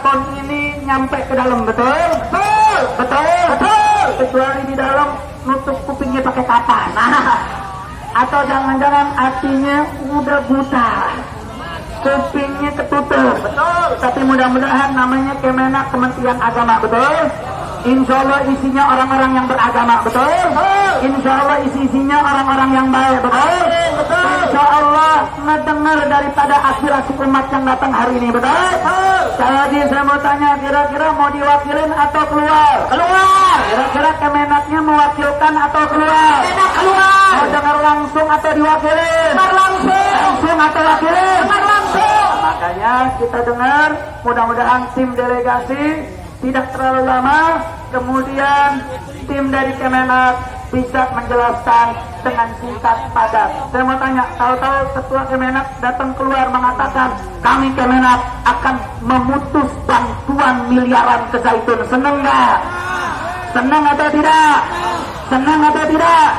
mikrofon ini nyampe ke dalam, betul? Betul, betul, betul. Kecuali di dalam nutup kupingnya pakai kapas. Nah, atau jangan-jangan hatinya udah buta, kupingnya ketutup, betul. Tapi mudah-mudahan namanya Kemenak, Kementerian Agama, betul. Insya Allah isinya orang-orang yang beragama, betul. Insya Allah isinya orang-orang yang baik, betul. Insya Allah ngedengar daripada aspirasi umat yang datang hari ini, betul. Sekali lagi saya mau tanya, kira-kira mau diwakilin atau keluar? Keluar. Kira-kira Kemenaknya mewakilkan atau keluar? Kemenak keluar. Mau dengar langsung atau diwakilin? Dengar langsung. Langsung atau wakilin? Dengar langsung. Makanya kita dengar, mudah-mudahan tim delegasi tidak terlalu lama, kemudian tim dari Kemenak bisa menjelaskan dengan singkat padat. Saya mau tanya, tahu-tahu ketua Kemenak datang keluar mengatakan kami Kemenak akan memutus bantuan miliaran ke Zaitun. Senang nggak? Senang atau tidak? Senang atau tidak?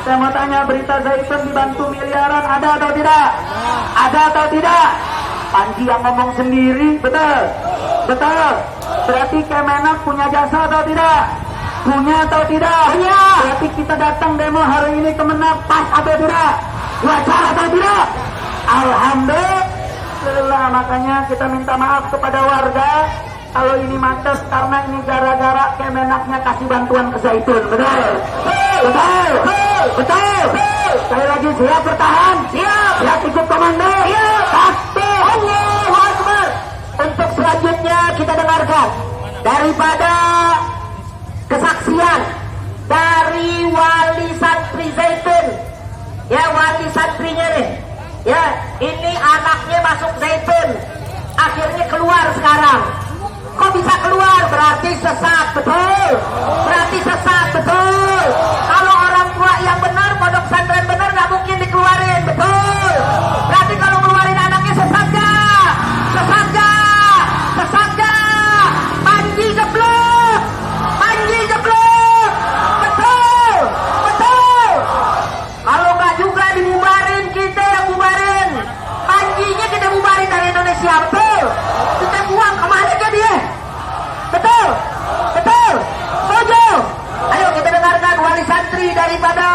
Saya mau tanya, berita Zaitun dibantu miliaran ada atau tidak? Ada atau tidak? Panji yang ngomong sendiri, betul? Betul. Berarti Kemenak punya jasa atau tidak? Punya atau tidak? Punya. Berarti kita datang demo hari ini Kemenak pas atau tidak? Wajar atau tidak? Alhamdulillah. Makanya kita minta maaf kepada warga kalau ini macet karena ini gara-gara Kemenaknya kasih bantuan ke Zaitun. Betul? Betul. Betul. Sekali lagi, siap bertahan? Siap. Siap ikut komando? Siap. Takbir. Allahu Akbar. Untuk selanjutnya kita dengarkan daripada kesaksian dari wali santri Zaitun. Ya, wali santrinya nih. Ya, ini anaknya masuk Zaitun, akhirnya keluar sekarang. Kok bisa keluar? Berarti sesat, betul. Berarti sesat, betul. Kalau orang tua yang benar, pondok pesantren benar, nggak mungkin dikeluarin, betul. Berarti kalau ngeluarin anaknya sesat gak? Sesat gak? Sesat gak? Panji jeblok, Panji jeblok, betul, betul. Kalau nggak juga dibubarin, kita yang bubarin. Panjinya kita bubarin dari Indonesia, betul. Kita buang kemana aja dia? Betul, betul. Setuju. Ayo kita dengarkan wali santri daripada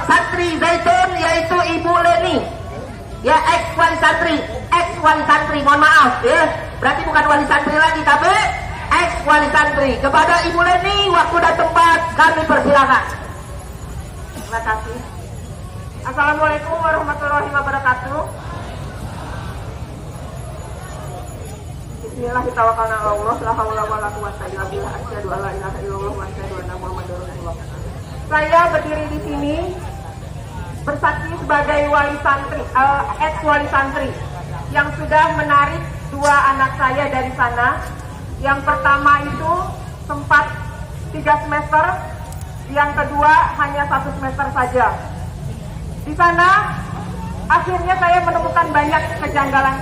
santri Zaitun, yaitu Ibu Leni. Ya, ex wali santri, mohon maaf ya. Berarti bukan wali santri lagi, tapi ex wali santri. Kepada Ibu Leni, waktu dan tempat kami persilakan. Terima kasih. Assalamualaikum warahmatullahi wabarakatuh. Bismillahirrahmanirrahim. Allah la haula wala quwwata illa billah. Asyhadu an la ilaha illallah wa asyhadu anna Muhammadar Rasulullah. Saya berdiri di sini bersaksi sebagai wali santri, ex wali santri yang sudah menarik dua anak saya dari sana. Yang pertama itu sempat 3 semester, yang kedua hanya 1 semester saja. Di sana akhirnya saya menemukan banyak kejanggalan,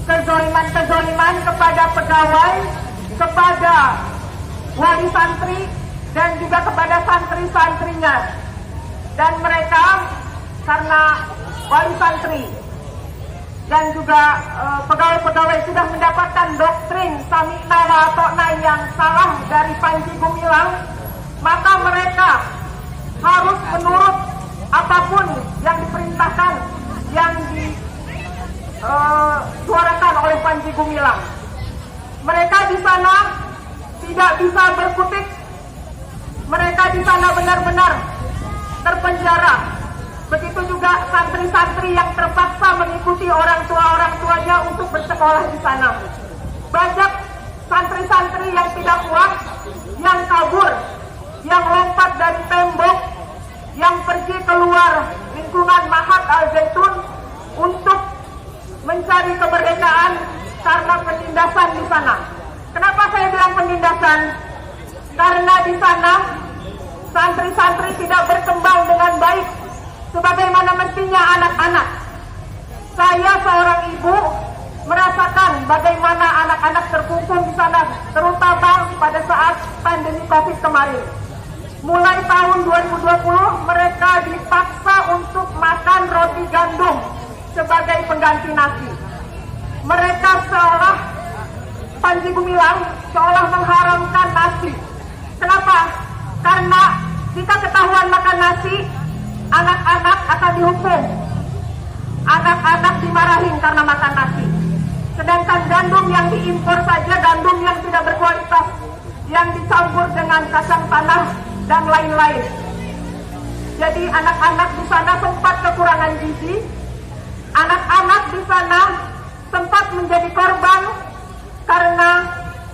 kezoliman kepada pegawai, kepada wali santri, dan juga kepada santri-santrinya. Dan mereka karena wali santri dan juga pegawai-pegawai sudah mendapatkan doktrin sami'na wa ata'na yang salah dari Panji Gumilang, maka mereka harus menurut apapun yang diperintahkan, yang disuarakan oleh Panji Gumilang. Mereka di sana tidak bisa berkutik, mereka di sana benar-benar terpenjara. Begitu juga santri-santri yang terpaksa mengikuti orang tuanya untuk bersekolah di sana. Banyak santri-santri yang tidak kuat, yang kabur, yang lompat dari tembok, yang pergi keluar lingkungan Mahat Al-Zaitun untuk mencari kemerdekaan karena penindasan di sana. Kenapa saya bilang penindasan? Karena di sana santri-santri tidak berkembang dengan baik sebagaimana mestinya anak-anak. Saya seorang ibu merasakan bagaimana anak-anak terkungkung di sana, terutama pada saat pandemi COVID kemarin. Mulai tahun 2020 mereka dipaksa untuk makan roti gandum sebagai pengganti nasi. Mereka Panji Gumilang seolah mengharamkan nasi. Kenapa? Karena jika ketahuan makan nasi, anak-anak akan dihukum. Anak-anak dimarahin karena makan nasi. Sedangkan gandum yang diimpor saja, gandum yang tidak berkualitas, yang dicampur dengan kacang tanah dan lain-lain. Jadi anak-anak di sana sempat kekurangan gizi. Anak-anak di sana sempat menjadi korban karena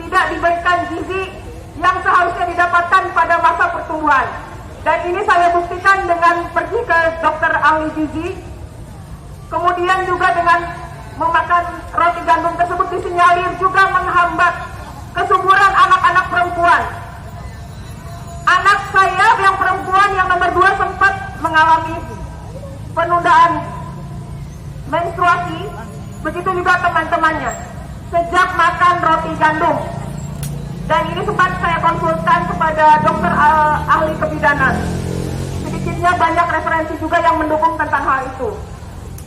tidak diberikan gizi yang seharusnya didapatkan pada masa pertumbuhan. Dan ini saya buktikan dengan pergi ke dokter ahli gizi, kemudian juga dengan memakan roti gandum tersebut disinyalir juga menghambat kesuburan anak-anak perempuan. Anak saya yang perempuan yang nomor 2 sempat mengalami penundaan menstruasi, begitu juga teman-temannya sejak makan roti gandum. Dan ini sempat saya konsultan kepada dokter ahli kebidanan. Sedikitnya banyak referensi juga yang mendukung tentang hal itu.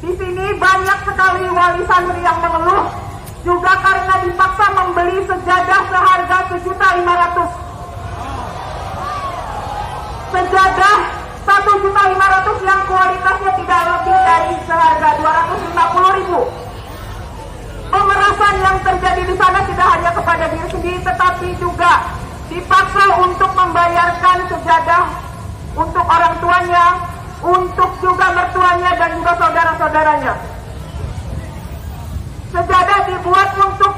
Di sini banyak sekali wali santri yang mengeluh juga karena dipaksa membeli sejadah seharga 1.500.000. Sejadah 1.500.000 yang kualitasnya tidak lebih dari seharga 250.000. Pemerasan yang terjadi di sana tidak hanya kepada diri sendiri, tetapi juga dipaksa untuk membayarkan sejadah untuk orang tuanya, untuk juga mertuanya dan juga saudara-saudaranya. Sejadah dibuat untuk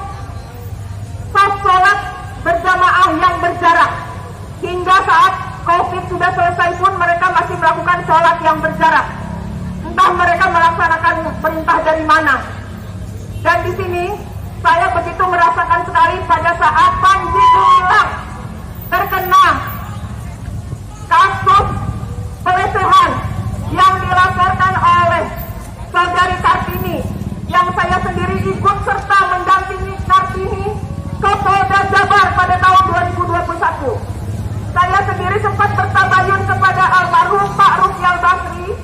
saf sholat berjamaah yang berjarak. Hingga saat COVID sudah selesai pun mereka masih melakukan sholat yang berjarak. Entah mereka melaksanakan perintah dari mana. Dan di sini saya begitu merasakan sekali pada saat Panji Gumilang terkena kasus pelecehan yang dilaporkan oleh saudari Kartini, yang saya sendiri ikut serta mendampingi Kartini ke Polda Jabar pada tahun 2021. Saya sendiri sempat bertabayun kepada almarhum Pak Rufial Basri,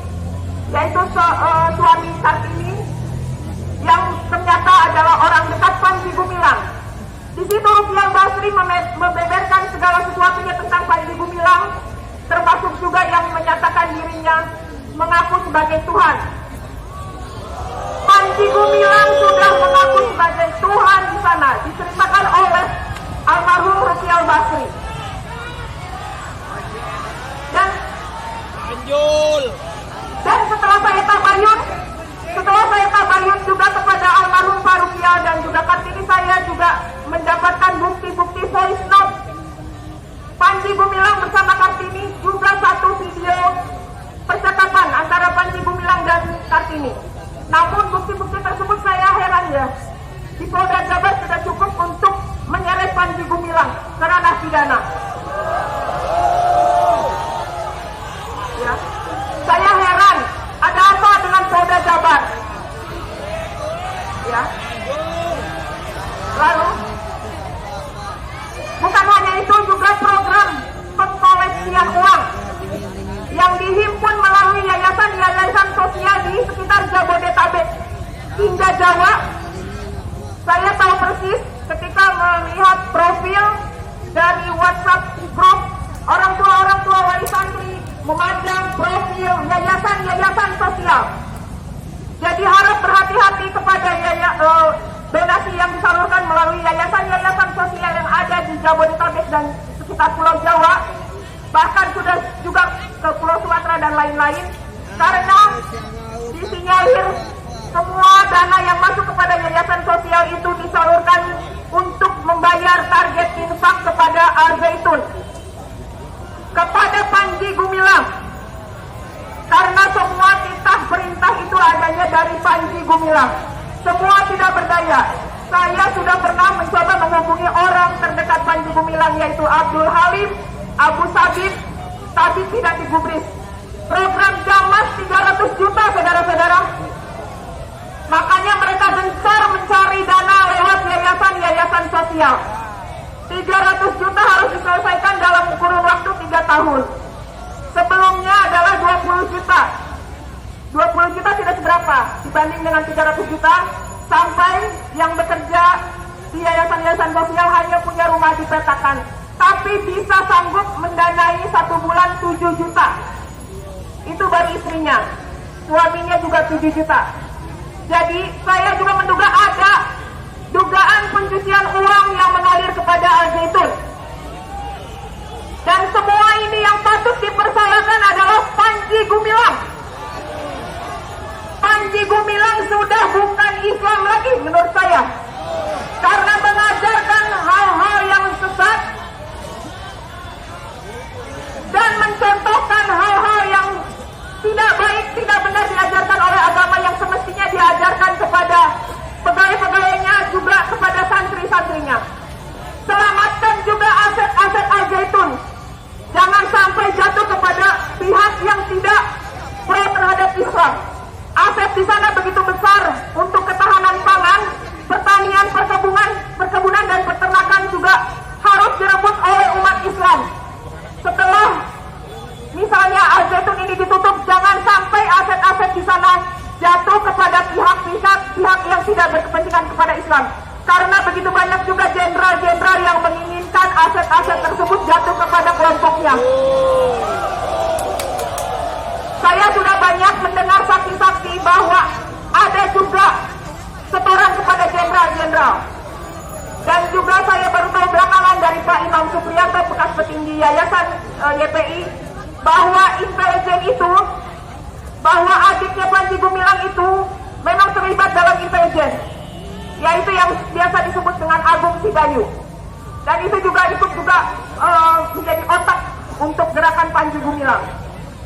yaitu suami Kartini, yang ternyata adalah orang dekat Panji Gumilang. Di situ Rufial Basri membeberkan segala sesuatunya tentang Panji Gumilang, termasuk juga yang menyatakan dirinya mengaku sebagai Tuhan. Panji Gumilang sudah mengaku sebagai Tuhan di sana, diceritakan oleh almarhum Rufial Basri. Dan setelah saya tabayun juga kepada almarhum Pak Rufial dan juga Kartini, saya juga mendapatkan bukti-bukti voice note Panji Gumilang bersama Kartini, juga satu video percakapan antara Panji Gumilang dan Kartini. Namun bukti-bukti tersebut saya heran ya, di Polda Jabar sudah cukup untuk menyeret Panji Gumilang ke ranah pidana. Ya. Saya heran, ada apa dengan Polda Jabar? Ya. Lalu, bukan hanya itu, juga program pengkoleksian uang yang dihimpun melalui yayasan-yayasan sosial di sekitar Jabodetabek hingga Jawa. Saya tahu persis ketika melihat profil dari WhatsApp grup orang tua wali santri memandang profil yayasan-yayasan sosial. Jadi harap berhati-hati kepada donasi yang disalurkan melalui yayasan-yayasan sosial yang ada di Jabodetabek dan sekitar Pulau Jawa, bahkan sudah juga ke Pulau Sumatera dan lain-lain, karena disinyalir semua dana yang masuk kepada yayasan sosial itu disalurkan untuk membayar target infak kepada Al-Zaitun, kepada Panji Gumilang, karena semua titah perintah itu adanya dari Panji Gumilang. Semua tidak berdaya. Saya sudah pernah mencoba menghubungi orang terdekat Panji Gumilang, yaitu Abdul Halim, Abu Sabit, tapi tidak digubris. Program Jamas 300 juta, saudara-saudara. Makanya mereka gencar mencari dana lewat yayasan-yayasan sosial. 300 juta harus diselesaikan dalam kurun waktu 3 tahun. Sebelumnya adalah 20 juta. 20 juta tidak seberapa dibanding dengan 300 juta, sampai yang bekerja di yayasan-yayasan yayasan sosial hanya punya rumah dipetakan, tapi bisa sanggup mendanai 1 bulan 7 juta. Itu baru istrinya, suaminya juga 7 juta. Jadi saya juga menduga ada dugaan pencucian uang yang mengalir kepada Al Zaitun. Dan semua ini yang patut dipersalahkan adalah Panji Gumilang. Panji Gumilang sudah bukan Islam lagi menurut saya, karena mengajarkan hal-hal yang sesat dan mencontohkan hal-hal yang tidak baik, tidak benar diajarkan oleh agama yang semestinya diajarkan kepada pegawai-pegawainya, juga kepada santri-santrinya. Selamatkan juga aset-aset Al Zaitun. Jangan sampai jatuh kepada pihak yang tidak pro terhadap Islam. Aset di sana begitu besar untuk ketahanan pangan, pertanian, perkebunan dan peternakan juga harus direbut oleh umat Islam. Setelah misalnya Al Zaitun ini ditutup, jangan sampai aset-aset di sana jatuh kepada pihak-pihak yang tidak berkepentingan kepada Islam. Karena begitu banyak juga jenderal-jenderal yang menginginkan aset-aset tersebut jatuh kepada kelompoknya. Saya sudah banyak mendengar saksi-saksi bahwa ada juga setoran kepada jenderal-jenderal. Dan juga saya baru tahu belakangan dari Pak Imam Supriyanto, bekas petinggi Yayasan YPI, bahwa intelijen itu, bahwa adiknya Panji Gumilang itu memang terlibat dalam intelijen, yaitu yang biasa disebut dengan Agung Sidayu. Dan itu juga ikut menjadi otak untuk gerakan Panji Gumilang.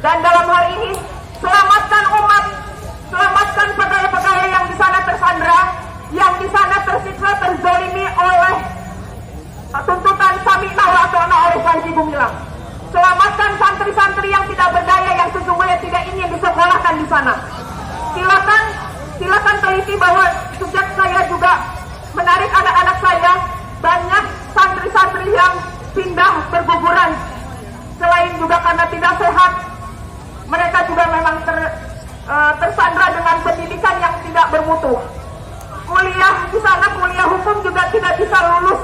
Dan dalam hal ini, selamatkan umat, selamatkan pegawai-pegawai yang di sana tersandra, yang di sana tersiksa, terzolimi oleh tuntutan Sami'na wa Ata'na oleh Panji Gumilang. Selamatkan santri-santri yang tidak berdaya, yang sesungguhnya tidak ingin disekolahkan di sana. Silakan teliti bahwa sejak saya juga menarik anak-anak saya, banyak santri-santri yang pindah berguguran. Selain juga karena tidak sehat, mereka juga memang tersandra dengan pendidikan yang tidak bermutu. Kuliah di sana, kuliah hukum juga tidak bisa lulus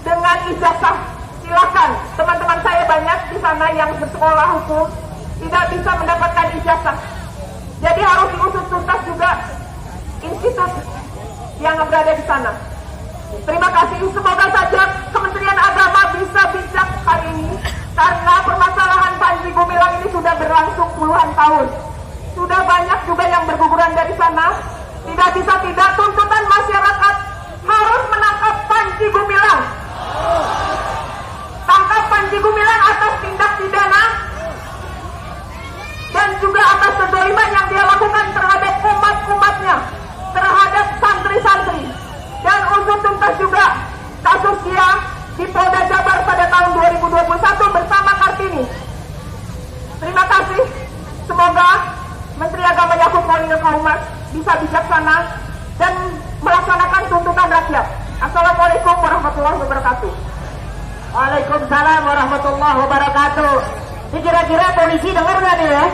dengan ijazah. Silakan, teman-teman saya banyak di sana yang bersekolah hukum tidak bisa mendapatkan ijazah. Jadi harus diusut tuntas juga institut yang berada di sana. Terima kasih. Semoga saja Kementerian Agama bisa bijak kali ini, karena permasalahan Panji Gumilang ini sudah berlangsung puluhan tahun. Sudah banyak juga yang berguguran dari sana. Tidak bisa tidak, tuntutan masyarakat harus menangkap Panji Gumilang. Tangkap Panji Gumilang atas tindak pidana dan juga atas kezaliman yang dia lakukan terhadap umat-umatnya, terhadap santri-santri. Dan usut tuntas juga kasus dia di Polda Jabar pada tahun 2021 bersama Kartini. Terima kasih. Semoga Menteri Agama Yakut Kolil Kaumas bisa bijaksana dan melaksanakan tuntutan rakyat. Assalamualaikum warahmatullahi wabarakatuh. Waalaikumsalam warahmatullahi wabarakatuh. Ini kira-kira polisi dengar nggak nih ya?